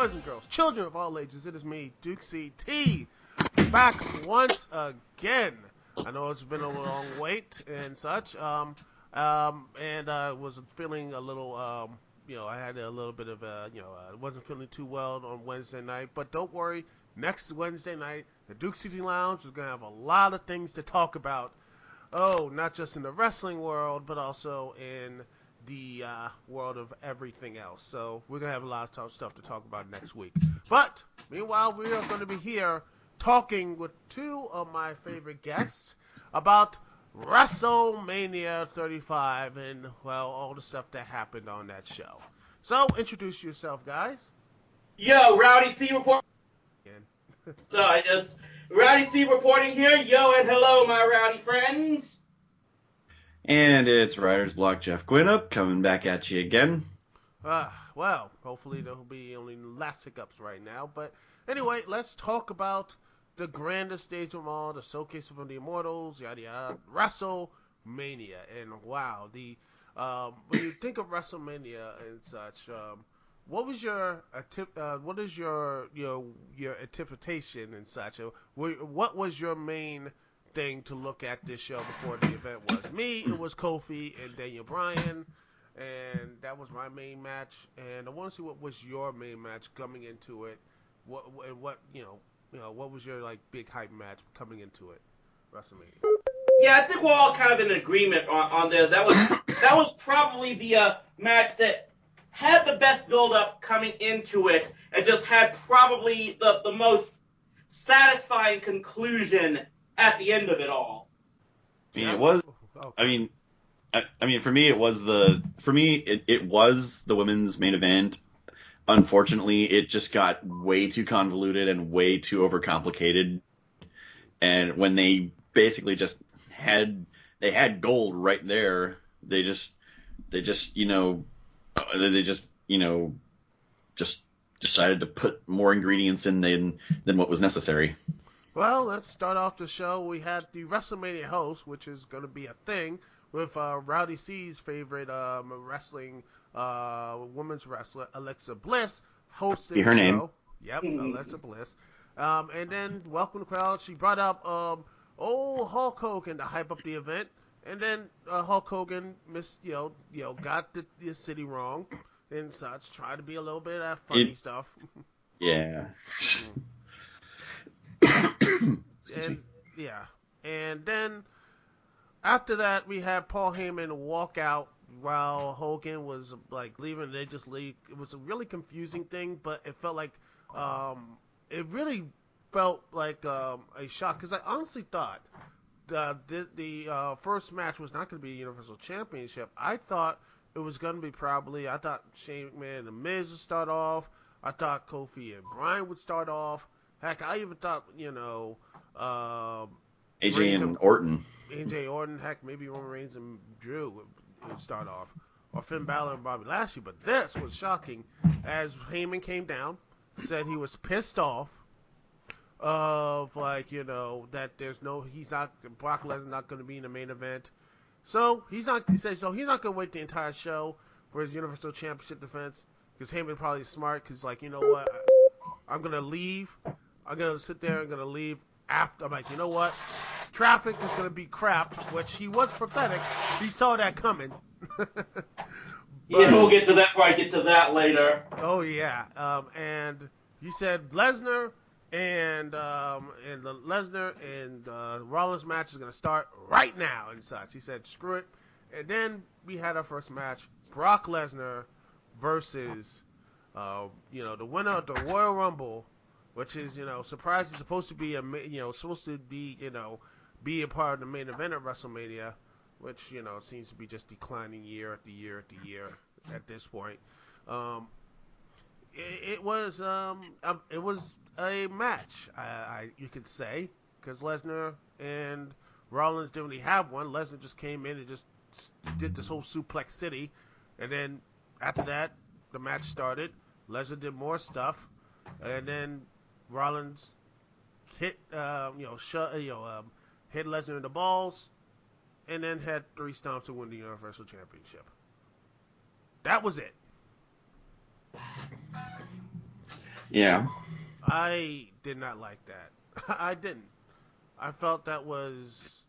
boys and girls, children of all ages, it is me, Dukect T, back once again. I know it's been a long wait and such, and I was feeling a little, I had a little bit of I wasn't feeling too well on Wednesday night, but don't worry, next Wednesday night, the Dukect Lounge is going to have a lot of things to talk about. Oh, not just in the wrestling world, but also in the world of everything else. So we're going to have a lot of stuff to talk about next week. But meanwhile, we are going to be here talking with two of my favorite guests about Wrestlemania 35 and, well, all the stuff that happened on that show. So introduce yourself, guys. Yo, Rowdy C report. And Rowdy C reporting here. Yo and hello, my rowdy friends. And it's writrzblok Jeff Gwinnett coming back at you again. Well, hopefully there'll be only less hiccups right now. But anyway, let's talk about the grandest stage of them all, the showcase of the Immortals, yada yada, WrestleMania. And wow, when you think of WrestleMania and such, what was your what is your interpretation and such? What was your main thing to look at this show before the event was? Me, it was Kofi and Daniel Bryan, and that was my main match. And I want to see what was your main match coming into it. What what was your like big hype match coming into it, WrestleMania? Yeah, I think we're all kind of in agreement on there. That was probably the match that had the best build-up coming into it, and just had probably the most satisfying conclusion at the end of it all. I mean, it was. Okay. I mean, for me, it was it was the women's main event. Unfortunately, it just got way too convoluted and way too overcomplicated. And when they basically just they had gold right there, they just just decided to put more ingredients in than what was necessary. Well, let's start off the show. We had the WrestleMania host, which is going to be a thing, with Rowdy C's favorite wrestling women's wrestler, Alexa Bliss, hosting Her the name. show. Yep, Alexa Bliss. And then welcome the crowd. She brought up old Hulk Hogan to hype up the event, and then Hulk Hogan got the city wrong and such. Tried to be a little bit of funny stuff. Yeah. And yeah, and then after that we had Paul Heyman walk out while Hogan was like leaving. They just leave. It was a really confusing thing, but it felt like it really felt like a shock because I honestly thought the first match was not going to be a Universal Championship. I thought it was going to be I thought Shane McMahon and The Miz would start off. I thought Kofi and Bryan would start off. Heck, I even thought, AJ and Orton. AJ Orton, heck, maybe Roman Reigns and Drew would start off. Or Finn Balor and Bobby Lashley. But this was shocking as Heyman came down, said he was pissed off of, that Brock Lesnar not going to be in the main event. So he says he's not going to wait the entire show for his Universal Championship defense. Because Heyman probably is smart, because, you know what, I'm going to leave. I'm going to sit there and going to leave after. I'm like, you know what? Traffic is going to be crap, which he was prophetic. He saw that coming. Yeah, we'll get to that before I get to that later. Oh, yeah. And he said Lesnar and the Lesnar and Rollins match is going to start right now and such. He said, screw it. And then we had our first match, Brock Lesnar versus, the winner of the Royal Rumble, which is, surprisingly supposed to be be a part of the main event of WrestleMania, which, seems to be just declining year after year after year at this point. It was a match, you could say, because Lesnar and Rollins didn't really have one. Lesnar just came in and just did this whole suplex city, and then after that, the match started. Lesnar did more stuff, and then Rollins hit hit Lesnar in the balls, and then had 3 stomps to win the Universal Championship. That was it. Yeah. I did not like that. I didn't. I felt that was.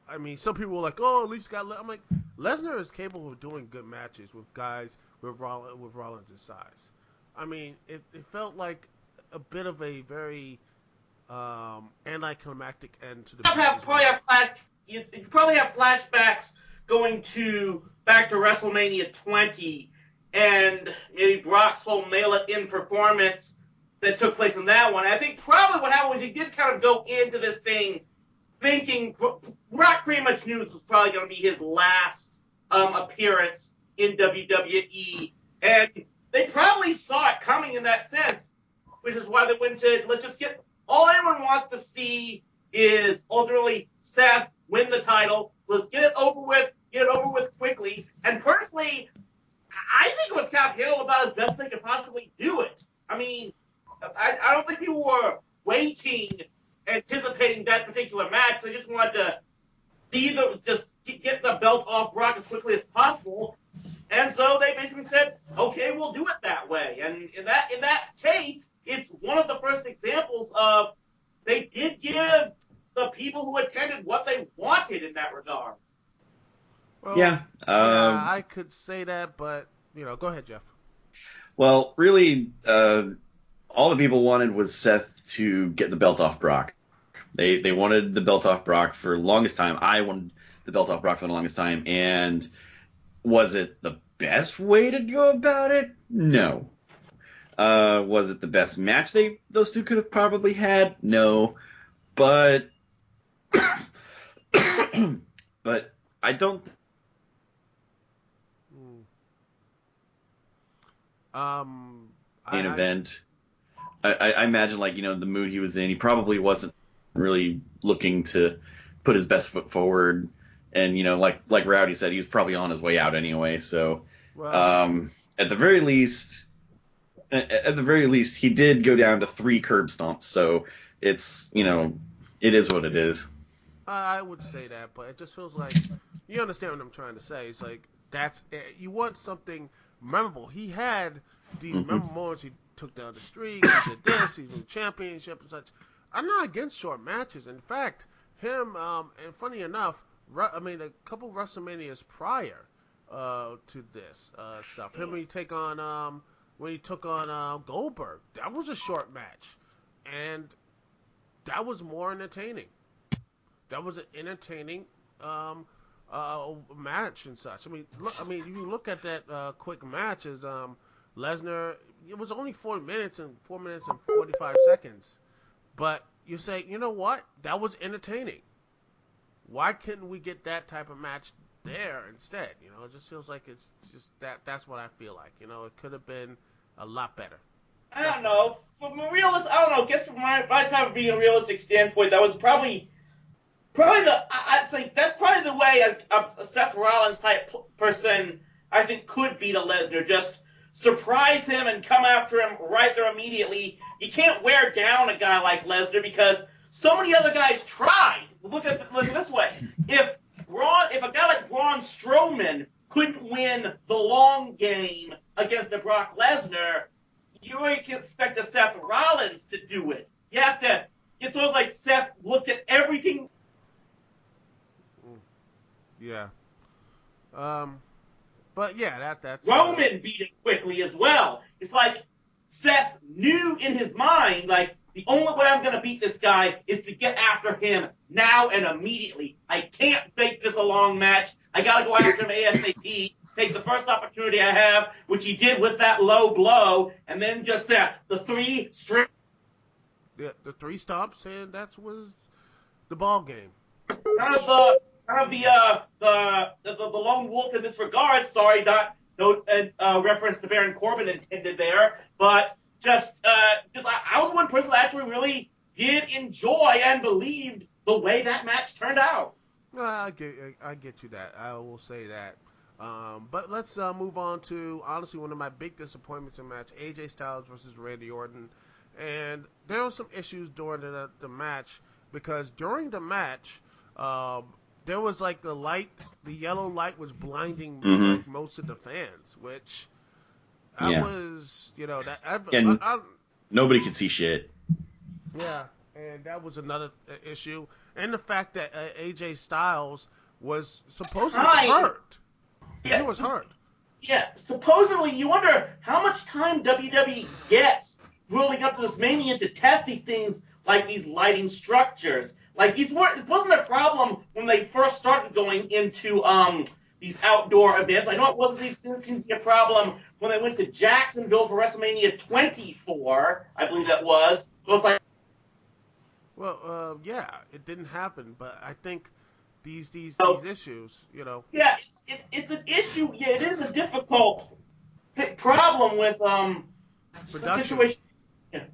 I mean, some people were like, "Oh, at least got." I'm like, Lesnar is capable of doing good matches with guys with Rollins' size. I mean, it felt like a bit of a very anticlimactic end to the have Beast's probably reign. have you probably have flashbacks going to back to WrestleMania 20 and maybe Brock's whole mail it in performance that took place in that one. I think probably what happened was he did kind of go into this thing thinking Brock pretty much knew this was probably going to be his last appearance in WWE, and they probably saw it coming in that sense, which is why they went to let's just get all anyone wants to see is ultimately Seth win the title. Let's get it over with quickly. And personally, I think it was kind of handled about as best they could possibly do it. I mean, I don't think people were waiting, anticipating that particular match. They just wanted to see just get the belt off Brock as quickly as possible. And so they basically said, okay, we'll do it that way. And in that case, it's one of the first examples of they did give the people who attended what they wanted in that regard. Well, Yeah. yeah, I could say that, but go ahead, Jeff. Well, really, all the people wanted was Seth to get the belt off Brock. They wanted the belt off Brock for the longest time. I wanted the belt off Brock for the longest time. And was it the best way to go about it? No. Was it the best match those two could have probably had? No. But but I don't. Hmm. Um, Main I event. I imagine, like, the mood he was in, he probably wasn't really looking to put his best foot forward. And, like Rowdy said, he was probably on his way out anyway. So, well, at the very least, he did go down to 3 curb stomps. So it's, it is what it is. I would say that, but it just feels like you understand what I'm trying to say. It's like you want something memorable. He had these Hmm. memorable moments. He took down the streak. He did this. He won the championship and such. I'm not against short matches. In fact, him and funny enough, I mean a couple WrestleManias prior to this stuff. Him when he took on Goldberg. That was a short match, and that was more entertaining. That was an entertaining match and such. I mean, look. I mean, if you look at that quick match, as Lesnar, it was only 4 minutes and 4 minutes and 45 seconds. But you say, you know what? That was entertaining. Why couldn't we get that type of match there instead? It just feels like it's just that. That's what I feel like. It could have been a lot better. I That's don't what I know. think. From a realist, I don't know. I guess from my time of being a realistic standpoint, that was probably I'd say that's probably the way a Seth Rollins type person I think could beat a Lesnar. Just surprise him and come after him right there immediately. You can't wear down a guy like Lesnar because so many other guys tried. Look at this way. If a guy like Braun Strowman couldn't win the long game against a Brock Lesnar, you really can expect a Seth Rollins to do it. You have to. It's almost like Seth looked at everything. Mm, yeah. Um. But yeah, that's Roman beat him quickly as well. It's like Seth knew in his mind, like, the only way I'm going to beat this guy is to get after him now and immediately. I can't make this a long match. I got to go after him ASAP. Take the first opportunity I have, which he did with that low blow, and then just the 3 straight. the 3 stops, and that was the ball game. Kind of Which the lone wolf in this regard. Sorry, not no reference to Baron Corbin intended there, but just I was one person that actually really did enjoy and believed the way that match turned out. I get you that. I will say that. But let's move on to honestly one of my big disappointments in match: AJ Styles versus Randy Orton. And there were some issues during the match because during the match, um, there was like the yellow light was blinding Hmm. like most of the fans, which I Yeah. was, that And Nobody could see shit. Yeah, and that was another issue, and the fact that AJ Styles was supposedly Time. hurt. He Yeah, was hurt. yeah. Supposedly, you wonder how much time WWE gets building up to this mania to test these things, like these lighting structures. Like these were, it wasn't a problem when they first started going into these outdoor events. I know it didn't seem to be a problem when they went to Jacksonville for WrestleMania 24. I believe that was. It was like, Well, yeah, it didn't happen, but I think these oh, issues, you know, yeah, it's an issue. Yeah, it is a difficult problem with the production. situation. Yeah.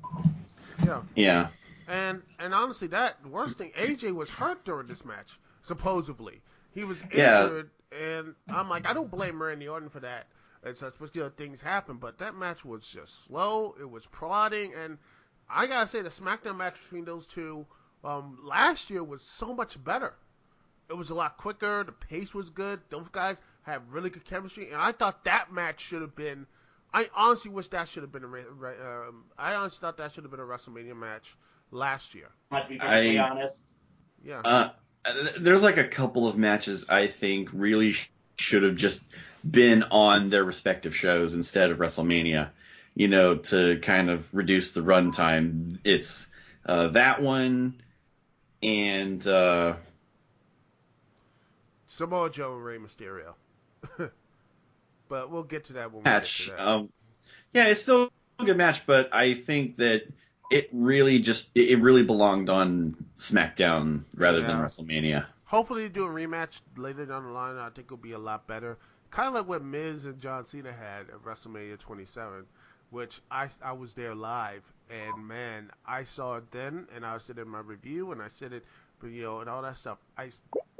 Yeah, Yeah. and honestly, that worst thing, AJ was hurt during this match. Supposedly, he was Yeah. injured, and I'm like, I don't blame Randy Orton for that. And such, but things happen. But that match was just slow. It was prodding, and I gotta say, the SmackDown match between those two last year was so much better. It was a lot quicker. The pace was good. Those guys have really good chemistry, and I thought that match should have been. I honestly wish that should have been I honestly thought that should have been a WrestleMania match last year. To be perfectly I honest. Yeah. uh there's like a couple of matches I think really should have just been on their respective shows instead of WrestleMania, to kind of reduce the runtime. It's that one and Samoa Joe and Rey Mysterio. But we'll get to that when we get to match. that. Yeah, it's still a good match, but I think that it really belonged on SmackDown rather than Yeah. WrestleMania. Hopefully, they do a rematch later down the line. I think it'll be a lot better. Kind of like what Miz and John Cena had at WrestleMania 27, which I was there live, and man, I saw it then, and I said it in my review, and I said it, and all that stuff.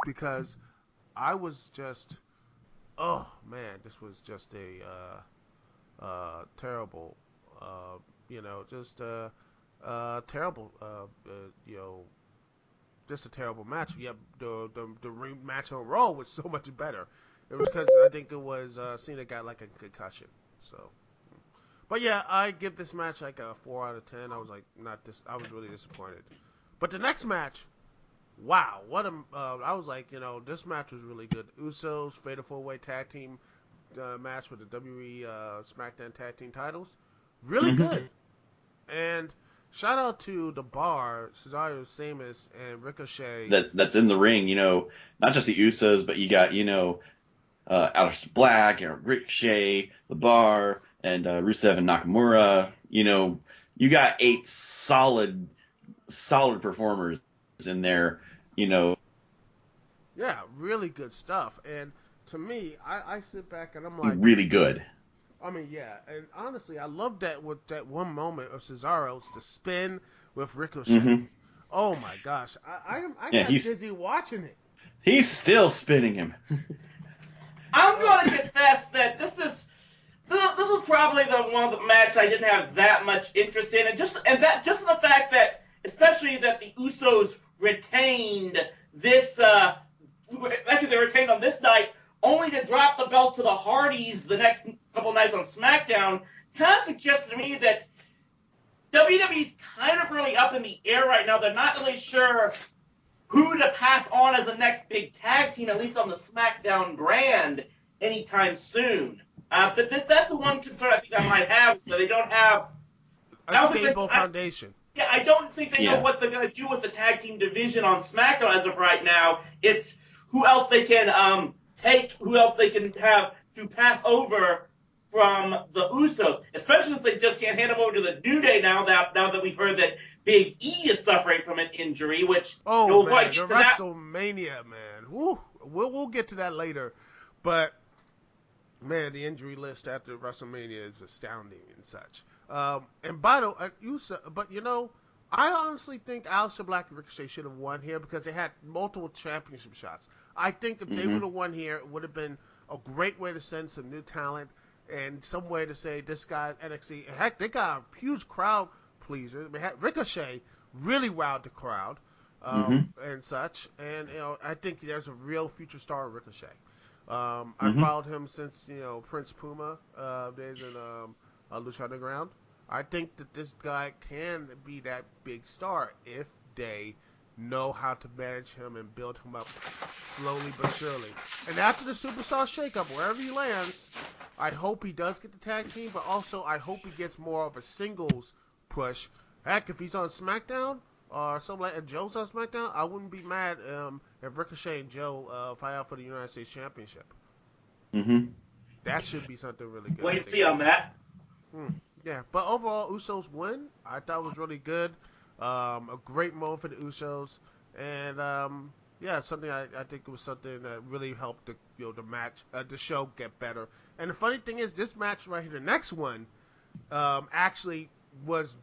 Because I was just, oh man, this was just a terrible, just terrible, just a terrible match. Yeah, the match on Raw was so much better. It was because I think it was Cena got like a concussion. So, but yeah, I give this match like a 4 out of 10. I was like not this. I was really disappointed. But the next match, wow, what a! I was like, this match was really good. Usos Fatal 4-Way Tag Team match with the WWE SmackDown Tag Team titles, really Hmm. good. And shout out to the Bar, Cesaro, Sheamus, and Ricochet. That's in the ring. Not just the Usos, but you got Aleister Black, Ricochet, The Bar, and Rusev and Nakamura. You got 8 solid performers in there. You know, Yeah, really good stuff. And to me, I sit back and I'm like, really good. I mean, yeah. And honestly, I love that with that one moment of Cesaro's the spin with Ricochet. Hmm. Oh my gosh, I Yeah, got he's dizzy watching it. he's still spinning him. I'm Oh, going to confess that this was probably the one of the matches I didn't have that much interest in, and just the fact that, especially that the Usos retained this. Actually, they retained on this night, only to drop the belts to the Hardys the next couple nights on SmackDown. Kind of suggests to me that WWE's kind of really up in the air right now. They're not really sure who to pass on as the next big tag team, at least on the SmackDown brand, anytime soon. But that's the one concern I think I might have, is that they don't have. a I don't think stable foundation. yeah, I don't think they know Yeah. what they're going to do with the tag team division on SmackDown as of right now. It's who else they can who else they can have to pass over from the Usos, especially since they just can't hand them over to the New Day now that we've heard that Big E is suffering from an injury, which Oh we'll probably man, get the to that. WrestleMania, man. Woo. We'll get to that later, but man, the injury list after WrestleMania is astounding and such. And by the way, but I honestly think Aleister Black and Ricochet should have won here because they had multiple championship shots. I think if they Hmm. would have won here, it would have been a great way to send some new talent and some way to say this guy NXT. Heck, they got a huge crowd pleaser. Ricochet really wowed the crowd Hmm. and such, and I think there's a real future star of Ricochet. I Hmm. followed him since Prince Puma days in Lucha Underground. I think that this guy can be that big star if they know how to manage him and build him up slowly but surely. And after the superstar shakeup, wherever he lands, I hope he does get the tag team, but also I hope he gets more of a singles push. Heck, if he's on SmackDown or something like that, Joe's on SmackDown, I wouldn't be mad if Ricochet and Joe fight out for the United States Championship. Mm-hmm. That should be something really good. Wait and see on that. Yeah, but overall, Usos win. I thought was really good. A great moment for the Usos, and yeah, something I think it was something that really helped the match, the show get better. And the funny thing is, this match right here, the next one, actually was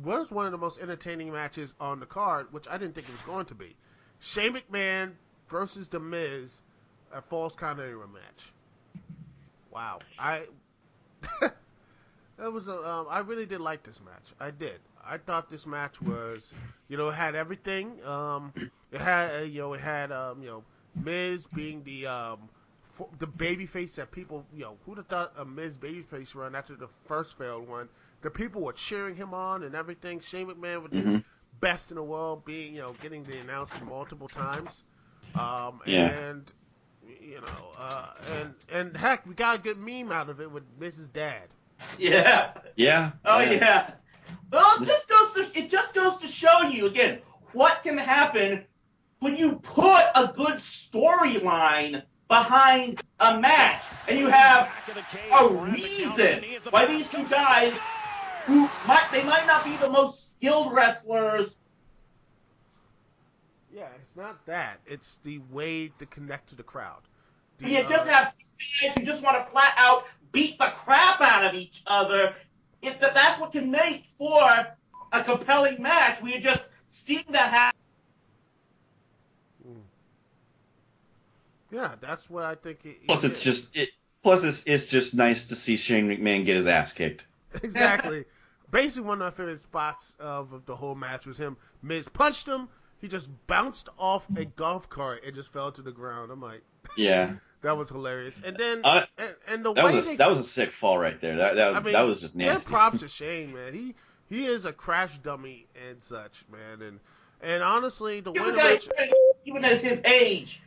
one of the most entertaining matches on the card, which I didn't think it was going to be. Shane McMahon versus The Miz, a Falls Count Anywhere match. Wow, That was I really did like this match. I did. I thought this match was, it had everything. It had Miz being the babyface that people, who'd have thought a Miz babyface run after the first failed one? The people were cheering him on and everything. Shane McMahon with his Mm-hmm. best in the world being, getting the announcement multiple times. Yeah. And and heck, we got a good meme out of it with Miz's dad. Yeah. Yeah. Oh yeah. Well, it just goes to show you again what can happen when you put a good storyline behind a match, and you have a reason why these two guys might not be the most skilled wrestlers. Yeah, it's not that. It's the way to connect to the crowd. And you just have guys who just want to flat out beat the crap out of each other. That's what can make for a compelling match. We just seeing that happen. Yeah, that's what I think. Plus, it's just it. Plus, it's just nice to see Shane McMahon get his ass kicked. Exactly. Basically, one of my favorite spots of the whole match was him. Miz punched him. He just bounced off a golf cart and just fell to the ground. I'm like, Yeah. that was hilarious. And then, and the that way was that was a sick fall right there. That was just nasty. Give props to Shane, man. He is a crash dummy and such, man. And honestly, the way the match, even at his age,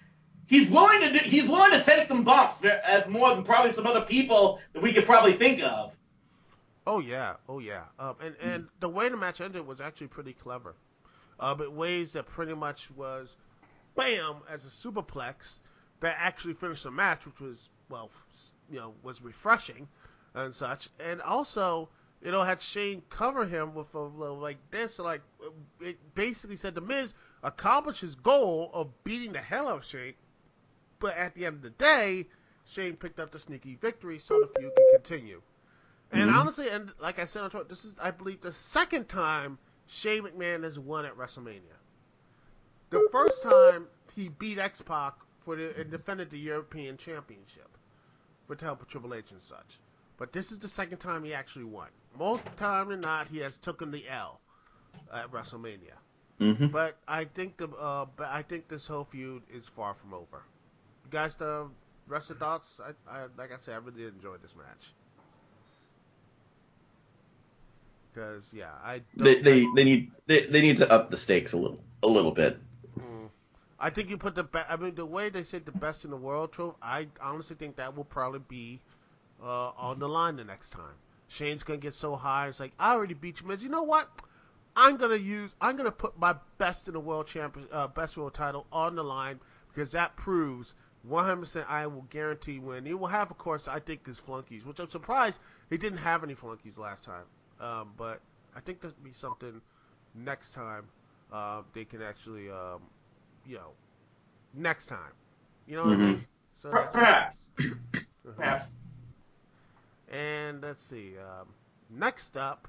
he's willing to take some bumps more than probably some other people that we could probably think of. Oh yeah. And the way the match ended was actually pretty clever. But ways that pretty much was, bam, as a superplex that actually finished the match, which was was refreshing and such. And also, had Shane cover him with a little like this, like it basically said the Miz accomplished his goal of beating the hell out of Shane, but at the end of the day, Shane picked up the sneaky victory, so the feud can continue. And honestly, and like I said on Twitter, this is, I believe, the second time Shane McMahon has won at WrestleMania. The first time he beat X-Pac and defended the European Championship with the help of Triple H and such. But this is the second time he actually won. More time than not, he has taken the L at WrestleMania. Mm-hmm. But I think this whole feud is far from over. You guys, the rest of the thoughts? Like I said, I really did enjoy this match. Because they need to up the stakes a little bit. I think you put the way they said the best in the world trope, I honestly think that will probably be on the line the next time. Shane's gonna get so high, it's like, I already beat you, Miz. You know what? I'm gonna put my best in the world best world title on the line because that proves 100% I will guarantee win. He will have, of course, I think his flunkies, which I'm surprised he didn't have any flunkies last time. But I think that'd be something next time they can actually, next time. You know what I mean? So Perhaps. Perhaps. And let's see. Next up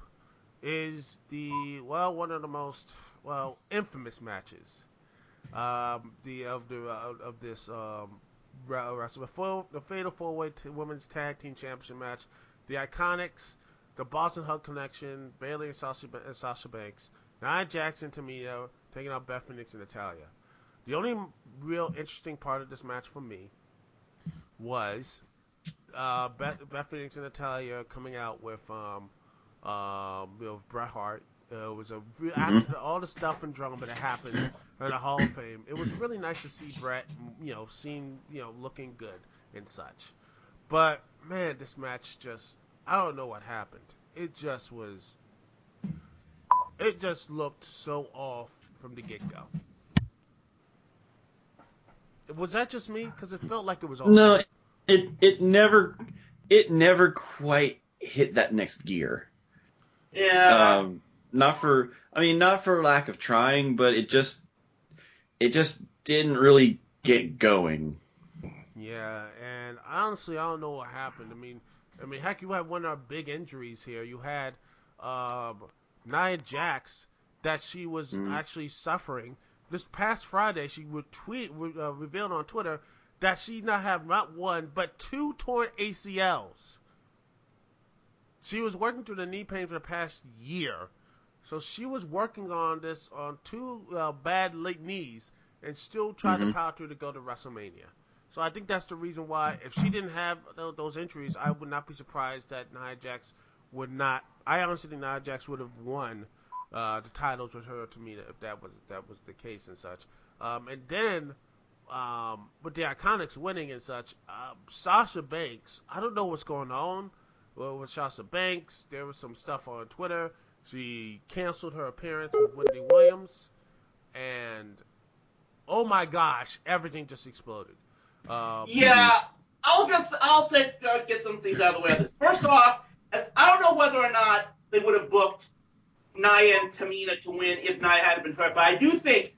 is one of the most infamous matches. The Fatal 4-Way Women's Tag Team Championship match. The Iconics, the Boston Hug Connection, Bayley and Sasha Banks, Nia Jax and Tamina taking out Beth Phoenix and Natalya. The only real interesting part of this match for me was Beth Phoenix and Natalya coming out with Bret Hart. It was Hmm. after all the stuff and drama that happened in the Hall of Fame. It was really nice to see Bret, seen, looking good and such. But man, this match just, I don't know what happened. It just was, it just looked so off from the get go. Was that just me? Because it felt like it was off. No, it never quite hit that next gear. Yeah. Not for lack of trying, but it just didn't really get going. Yeah, and honestly, I don't know what happened. Heck, you had one of our big injuries here. You had um, Nia Jax that she was Mm. actually suffering. This past Friday, she would revealed on Twitter that she now have not one but two torn ACLs. She was working through the knee pain for the past year, so she was working on this on two bad late knees and still tried to Hmm. power through to go to WrestleMania. So I think that's the reason why, if she didn't have those injuries, I would not be surprised that Nia Jax would not. I honestly think Nia Jax would have won the titles with her, to me, if that was the case and such. And then with the Iconics winning and such, Sasha Banks, I don't know what's going on with Sasha Banks. There was some stuff on Twitter. She canceled her appearance with Wendy Williams, and oh my gosh, everything just exploded. Hmm. Yeah, I'll say get some things out of the way on this. First off, as I don't know whether or not they would have booked Nia and Tamina to win if Nia hadn't been hurt, but I do think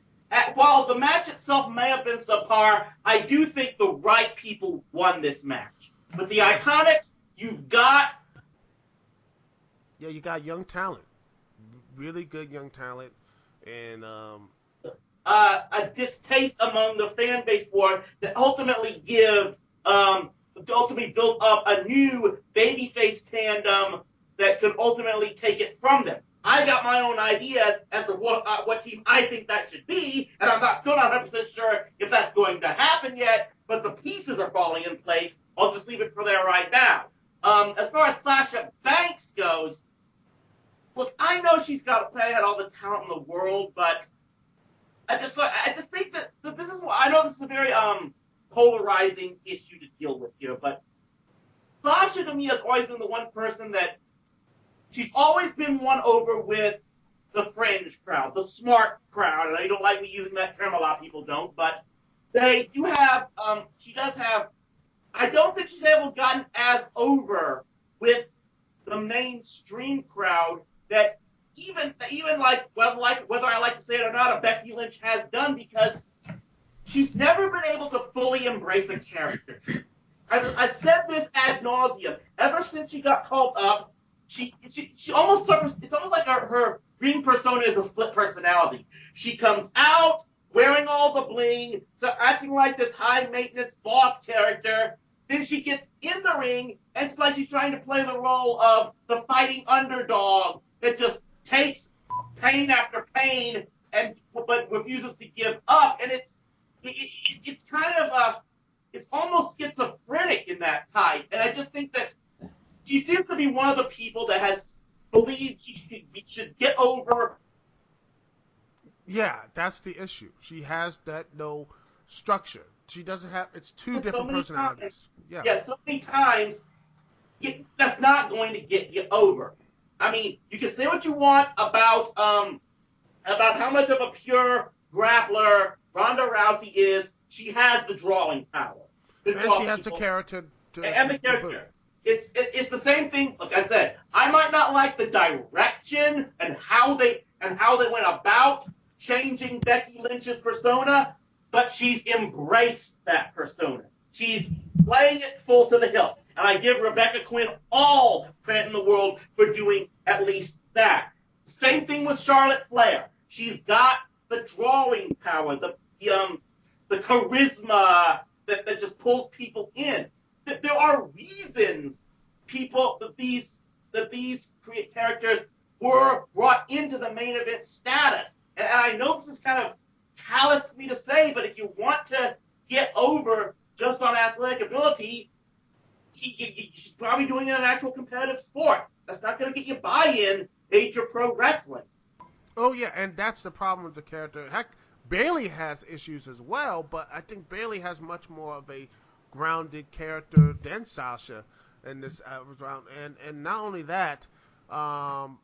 while the match itself may have been subpar, I do think the right people won this match. With the Yeah, Iconics, you've got yeah, you got young talent, really good young talent, and a distaste among the fan base for it that ultimately build up a new babyface tandem that could ultimately take it from them. I got my own ideas as to what team I think that should be, and I'm still not 100% sure if that's going to happen yet. But the pieces are falling in place. I'll just leave it for there right now. As far as Sasha Banks goes, look, I know she's had all the talent in the world, but I just think that this is I know this is a very polarizing issue to deal with here, but Sasha to me has always been the one person that she's always been won over with the fringe crowd, the smart crowd. And I don't like me using that term, a lot of people don't, but they do have she does have I don't think she's able gotten as over with the mainstream crowd that even whether I like to say it or not, a Becky Lynch has done because she's never been able to fully embrace a character. I've said this ad nauseum. Ever since she got called up, she almost suffers. It's almost like her green persona is a split personality. She comes out wearing all the bling, so acting like this high maintenance boss character. Then she gets in the ring, and it's like she's trying to play the role of the fighting underdog that just takes pain after pain and but refuses to give up. And it's kind of it's almost schizophrenic in that type. And I just think that she seems to be one of the people that has believed should get over. yeah, that's the issue. She has that no structure. She doesn't have. It's two So different many times. personalities. Yeah, Yeah, so many times that's not going to get you over. I mean, you can say what you want about how much of a pure grappler Ronda Rousey is. She has the drawing power to and she draw has the people character and the to boot. character. It's the same thing. Like I said, I might not like the direction and how they went about changing Becky Lynch's persona, but she's embraced that persona. She's playing it full to the hilt, and I give Rebecca Quinn all credit in the world for doing at least that. Same thing with Charlotte Flair. She's got the drawing power, the charisma that just pulls people in. There are reasons people that these characters were brought into the main event status. And I know this is kind of callous for me to say, but if you want to get over just on athletic ability, you should probably doing it in an actual competitive sport. That's not going to get you buy-in Major Pro Wrestling. Oh yeah, and that's the problem with the character. Heck, Bailey has issues as well, but I think Bailey has much more of a grounded character than Sasha in this round. And not only that, um,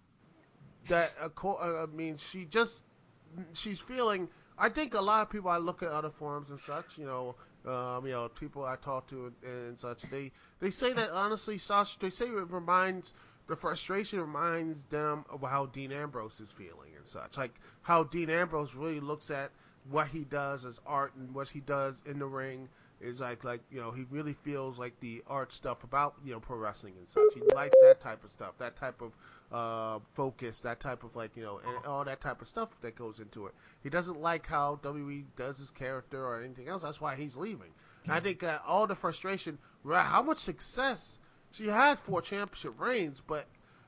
I mean, she's feeling. I think a lot of people I look at other forums and such, people I talk to and such, they say that honestly, Sasha, they say it reminds the frustration reminds them of how Dean Ambrose is feeling and such, like how Dean Ambrose really looks at what he does as art and what he does in the ring is he really feels like the art stuff about pro wrestling and such. He likes that type of stuff, that type of focus, that type of and all that type of stuff that goes into it. He doesn't like how WWE does his character or anything else. That's why he's leaving. And I think all the frustration, how much success she had 4 championship reigns, but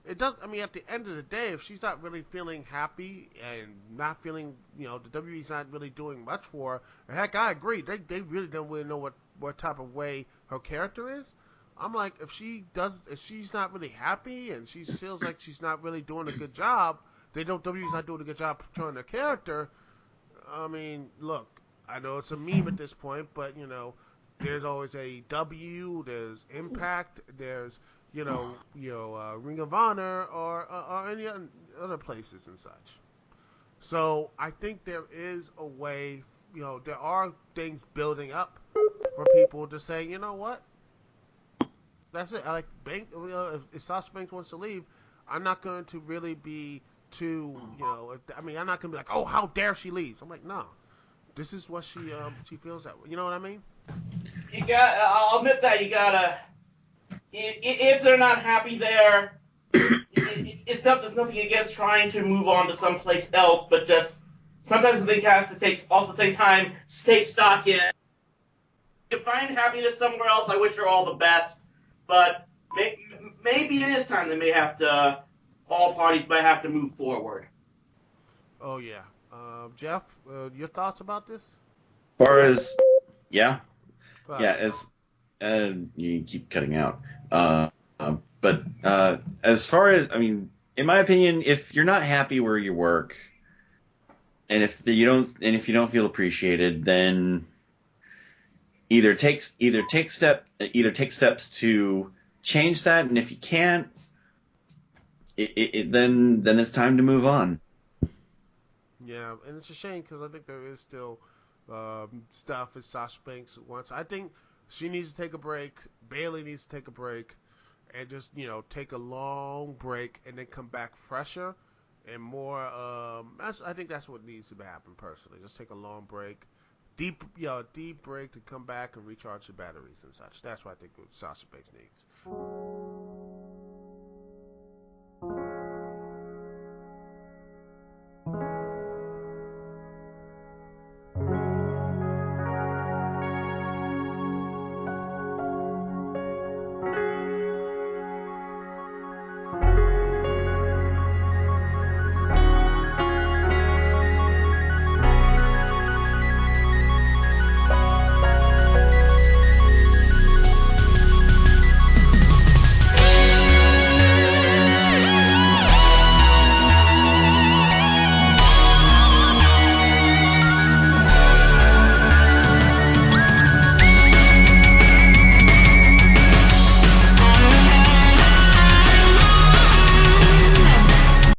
it does. I mean, at the end of the day, if she's not really feeling happy and not feeling, the WWE's not really doing much for her. Heck, I agree. They really don't really know what type of way her character is. I'm like, if she's not really happy and she feels like she's not really doing a good job, WWE's not doing a good job portraying her character. I mean, look, I know it's a meme at this point, but there's always a W, there's Impact, there's Ring of Honor or any other places and such. So I think there is a way, there are things building up for people to say, you know what, that's it. I like Bank. If Sasha Banks wants to leave, I'm not going to really be too, I'm not going to be like, oh, how dare she leave? I'm like, no, this is what she feels that way. You know what I mean? I'll admit that you gotta. If they're not happy there, it's not. There's nothing against trying to move on to someplace else, but just sometimes they have to take also at the same time take stock in. To find happiness somewhere else, I wish her all the best, but maybe it is time they may have to. All parties might have to move forward. Oh yeah, Jeff, your thoughts about this? As far as yeah, Go ahead. yeah, as you keep cutting out. But as far as in my opinion, if you're not happy where you work, and if you don't feel appreciated, then either take steps to change that, and if you can't, then it's time to move on. Yeah, and it's a shame because I think there is still stuff that Sasha Banks wants. I think she needs to take a break. Bailey needs to take a break, and just take a long break and then come back fresher and more. I think that's what needs to happen personally. Just take a long break, deep break to come back and recharge the batteries and such. That's what I think Sasha Banks needs.